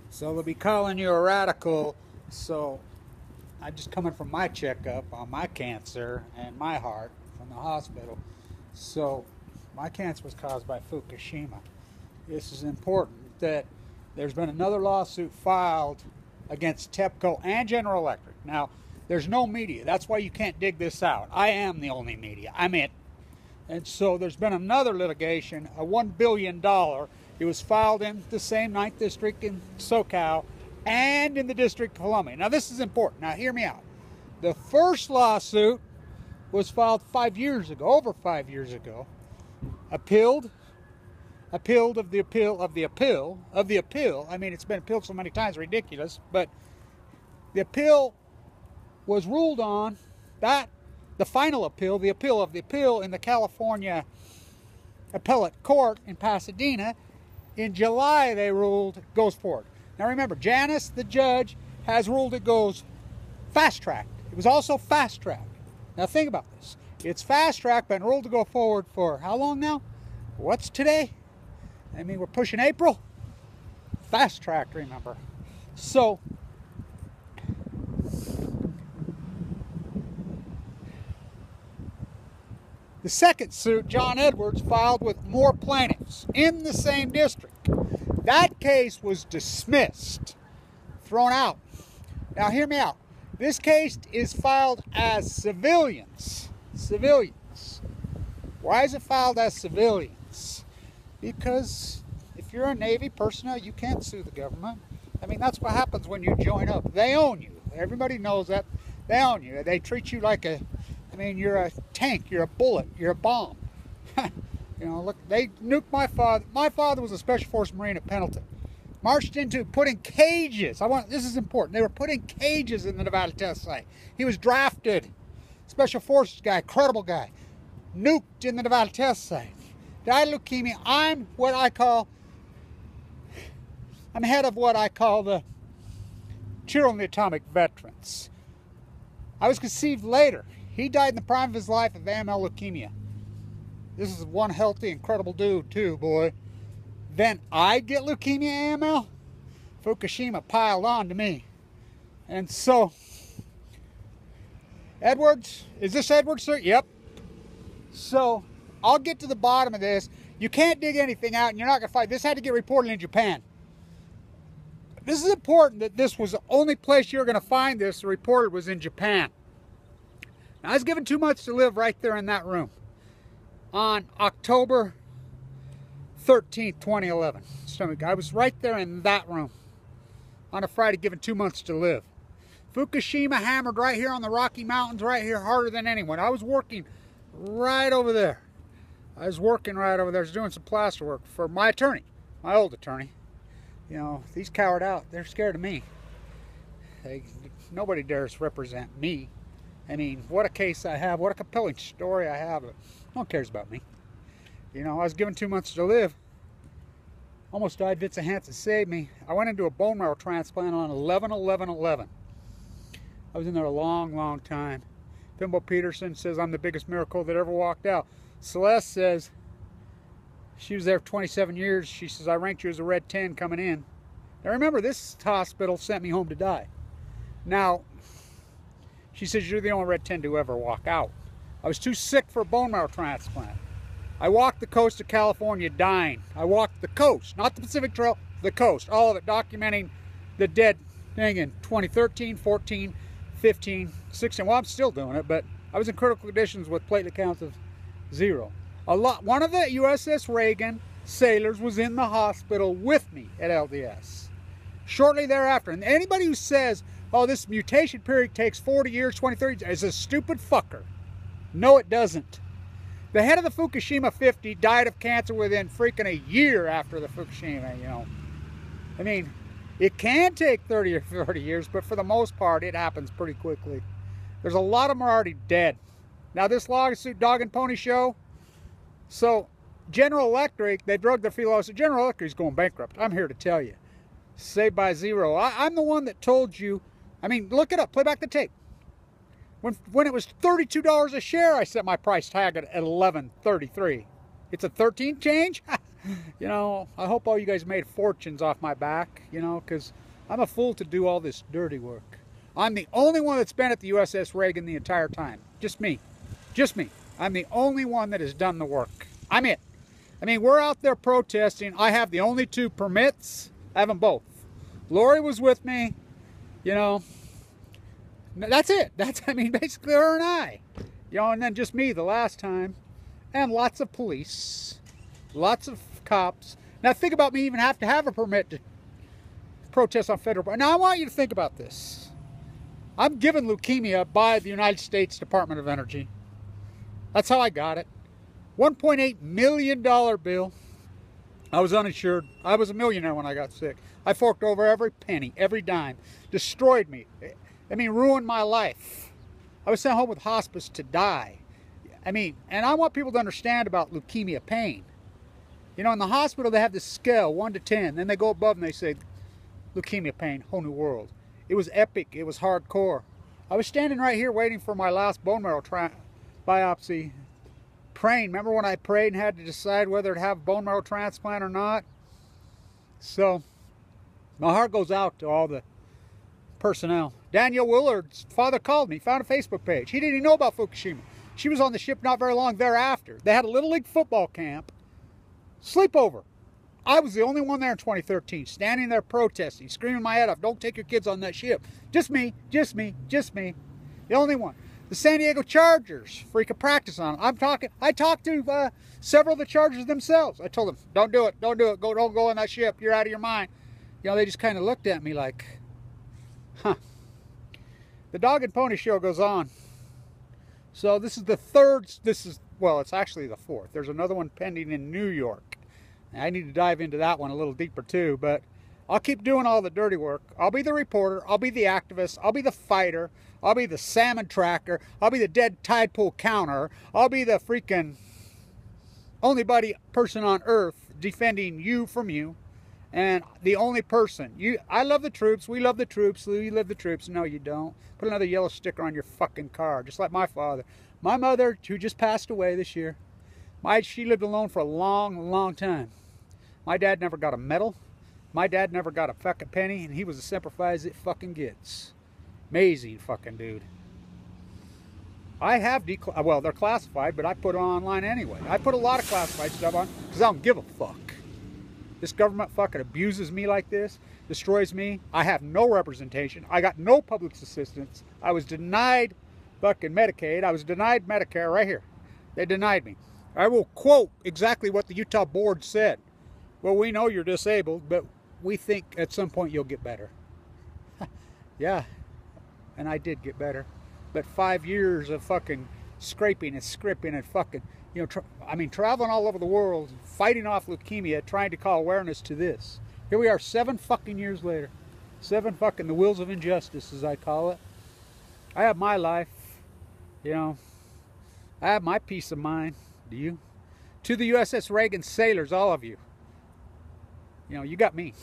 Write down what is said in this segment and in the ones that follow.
So they'll be calling you a radical. So I'm just coming from my checkup on my cancer and my heart from the hospital. So my cancer was caused by Fukushima. This is important that there's been another lawsuit filed against Tepco and General Electric. Now, there's no media. That's why you can't dig this out. I am the only media. I'm it. And so there's been another litigation, a $1 billion. It was filed in the same 9th District in SoCal and in the District of Columbia. Now, this is important. Now, hear me out. The first lawsuit was filed 5 years ago, over 5 years ago, appealed of the appeal. I mean, it's been appealed so many times, ridiculous. But the appeal was ruled on, that the final appeal, the appeal of the appeal in the California Appellate Court in Pasadena, in July they ruled it goes forward. Now remember, Janice, the judge, has ruled it goes fast-tracked. It was also fast-tracked. Now think about this. It's fast-tracked, but ruled to go forward for how long now? What's today? I mean, we're pushing April. Fast-tracked, remember. So, the second suit, John Edwards filed with more plaintiffs in the same district. That case was dismissed, thrown out. Now hear me out. This case is filed as civilians. Civilians. Why is it filed as civilians? Because if you're a Navy personnel, you can't sue the government. I mean, that's what happens when you join up. They own you. Everybody knows that. They own you. They treat you like a, I mean, you're a tank, you're a bullet, you're a bomb. You know, look, they nuked my father. My father was a Special Forces Marine at Pendleton. Marched into putting cages. This is important. They were putting cages in the Nevada test site. He was drafted. Special Forces guy, credible guy. Nuked in the Nevada test site. Died of leukemia. I'm head of what I call the Children of the Atomic Veterans. I was conceived later. He died in the prime of his life of AML leukemia. This is one healthy, incredible dude too, boy. Then I get leukemia AML. Fukushima piled on to me. And so, Edwards, is this Edwards, sir? Yep. So, I'll get to the bottom of this. You can't dig anything out and you're not going to fight. This had to get reported in Japan. This is important that this was the only place you're going to find this reported was in Japan. Now, I was given 2 months to live right there in that room on October 13th, 2011. So I was right there in that room on a Friday given 2 months to live. Fukushima hammered right here on the Rocky Mountains, right here, harder than anyone. I was working right over there. I was doing some plaster work for my attorney, my old attorney. You know, these cowered out. They're scared of me. Nobody dares represent me. I mean, what a case I have. What a compelling story I have. No one cares about me. You know, I was given 2 months to live. Almost died. Vincent Hansen saved me. I went into a bone marrow transplant on 11/11/11. I was in there a long, long time. Pimbo Peterson says I'm the biggest miracle that ever walked out. Celeste says she was there for 27 years. She says, I ranked you as a red 10 coming in. Now remember, this hospital sent me home to die. Now, she says, you're the only red 10 to ever walk out. I was too sick for a bone marrow transplant. I walked the coast of California dying. I walked the coast, not the Pacific Trail, the coast. All of it documenting the dead thing in 2013, 14, 15, 16. Well, I'm still doing it, but I was in critical conditions with platelet counts of 0. One of the U.s.s. Reagan sailors was in the hospital with me at LDS. Shortly thereafter, and anybody who says, oh, this mutation period takes 40 years, 20, 30 years, is a stupid fucker. No, it doesn't. The head of the Fukushima 50 died of cancer within freaking a year after the Fukushima, you know. I mean, it can take 30 or 40 years, but for the most part, it happens pretty quickly. There's a lot of them already dead. Now, this lawsuit, dog and pony show. So, General Electric, they drug their feet lawsuit. General Electric is going bankrupt. I'm here to tell you. Saved by zero. I'm the one that told you. I mean, look it up. Play back the tape. When it was $32 a share, I set my price tag at $11.33. It's a 13 change? You know, I hope all you guys made fortunes off my back, you know, because I'm a fool to do all this dirty work. I'm the only one that's been at the U.s.s. Reagan the entire time. Just me. Just me. I'm the only one that has done the work. I'm it. I mean, we're out there protesting. I have the only 2 permits. I have them both. Lori was with me. You know, that's it. I mean, basically her and I. You know, and then just me the last time. And lots of police. Lots of cops. Now think about me even have to have a permit to protest on federal park. Now I want you to think about this. I'm given leukemia by the United States Department of Energy. That's how I got it. $1.8 million bill. I was uninsured. I was a millionaire when I got sick. I forked over every penny, every dime. Destroyed me. I mean, ruined my life. I was sent home with hospice to die. I mean, and I want people to understand about leukemia pain. You know, in the hospital they have this scale, 1 to 10. Then they go above and they say, leukemia pain, whole new world. It was epic. It was hardcore. I was standing right here waiting for my last bone marrow biopsy, praying. Remember when I prayed and had to decide whether to have bone marrow transplant or not? So, my heart goes out to all the personnel. Danielle Willard's father called me, found a Facebook page. He didn't even know about Fukushima. She was on the ship not very long thereafter. They had a Little League football camp, sleepover. I was the only one there in 2013, standing there protesting, screaming my head off, don't take your kids on that ship. Just me, just me, just me. The only one. The San Diego Chargers freaking practice on them. I talked to several of the Chargers themselves. I told them, don't do it, don't do it, don't go on that ship, you're out of your mind. You know, they just kind of looked at me like, huh. The Dog and Pony Show goes on. So this is the third, well, it's actually the 4th. There's another one pending in New York. I need to dive into that one a little deeper too, but I'll keep doing all the dirty work. I'll be the reporter, I'll be the activist, I'll be the fighter, I'll be the salmon tracker, I'll be the dead tide pool counter, I'll be the freaking only person on earth defending you from you, and the only person. I love the troops, we love the troops, you love the troops. No, you don't. Put another yellow sticker on your fucking car, just like my father. My mother, who just passed away this year, she lived alone for a long, long time. My dad never got a medal. My dad never got a fucking penny, and he was as simplified as it fucking gets. Amazing fucking dude. I have, well, they're classified, but I put it online anyway. I put a lot of classified stuff on because I don't give a fuck. This government fucking abuses me like this, destroys me. I have no representation. I got no public assistance. I was denied fucking Medicaid. I was denied Medicare right here. They denied me. I will quote exactly what the Utah board said. Well, we know you're disabled, but we think at some point you'll get better. Yeah, and I did get better. But 5 years of fucking scraping and scripting and fucking, you know, traveling all over the world, fighting off leukemia, trying to call awareness to this. Here we are 7 fucking years later. 7 fucking, the wheels of injustice, as I call it. I have my life, you know. I have my peace of mind. Do you? To the U.s.s. Reagan sailors, all of you. You know, you got me.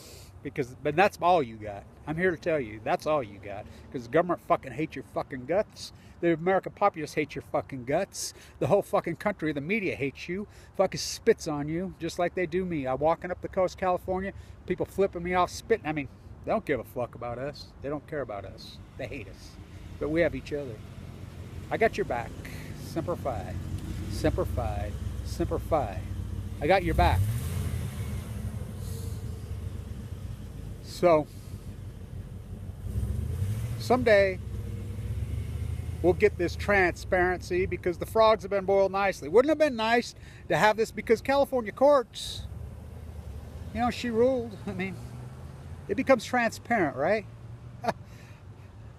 But that's all you got. I'm here to tell you, that's all you got. Because the government fucking hates your fucking guts. The American populace hates your fucking guts. The whole fucking country, the media hates you. Fucking spits on you, just like they do me. I'm walking up the coast of California, people flipping me off, spitting. I mean, they don't give a fuck about us. They don't care about us. They hate us. But we have each other. I got your back. Semper Fi. Semper Fi. Semper Fi. I got your back. So, someday, we'll get this transparency because the frogs have been boiled nicely. Wouldn't it have been nice to have this because California courts, you know, she ruled. I mean, it becomes transparent, right?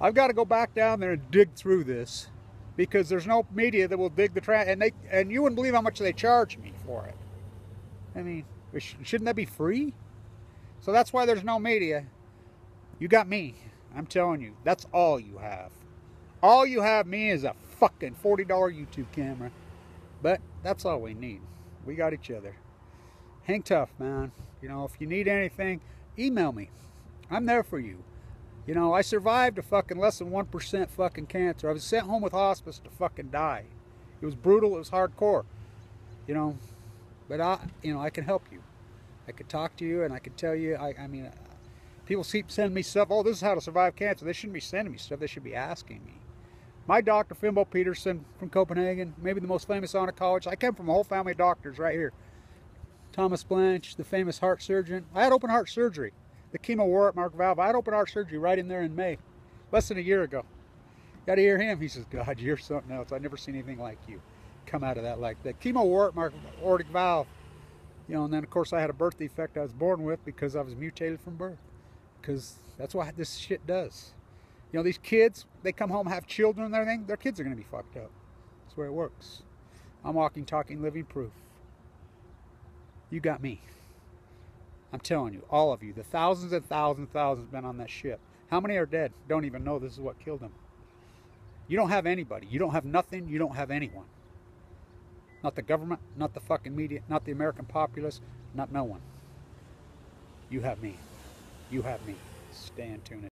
I've got to go back down there and dig through this because there's no media that will dig the and you wouldn't believe how much they charge me for it. I mean, shouldn't that be free? So that's why there's no media. You got me. I'm telling you, that's all you have. All you have me is a fucking $40 YouTube camera. But that's all we need. We got each other. Hang tough, man. You know, if you need anything, email me. I'm there for you. You know, I survived a fucking less than 1% fucking cancer. I was sent home with hospice to fucking die. It was brutal. It was hardcore. You know, but I can help you. I could talk to you and I could tell you, I mean, people keep sending me stuff. Oh, this is how to survive cancer. They shouldn't be sending me stuff. They should be asking me. My doctor, Fimbo Peterson from Copenhagen, maybe the most famous oncologist. I came from a whole family of doctors right here. Thomas Blanch, the famous heart surgeon. I had open heart surgery. The chemo wore at Mark Valve. I had open heart surgery right in there in May, less than a year ago. Got to hear him. He says, God, you're something else. I've never seen anything like you come out of that like that. Chemo wore at my aortic valve. You know, and then of course I had a birth defect I was born with because I was mutated from birth. Because that's what this shit does. You know, these kids, they come home, have children and everything, their kids are going to be fucked up. That's the way it works. I'm walking, talking, living proof. You got me. I'm telling you, all of you, the thousands and thousands and thousands been on that ship. How many are dead? Don't even know this is what killed them. You don't have anybody. You don't have nothing. You don't have anyone. Not the government, not the fucking media, not the American populace, not no one. You have me. You have me. Stay in tune.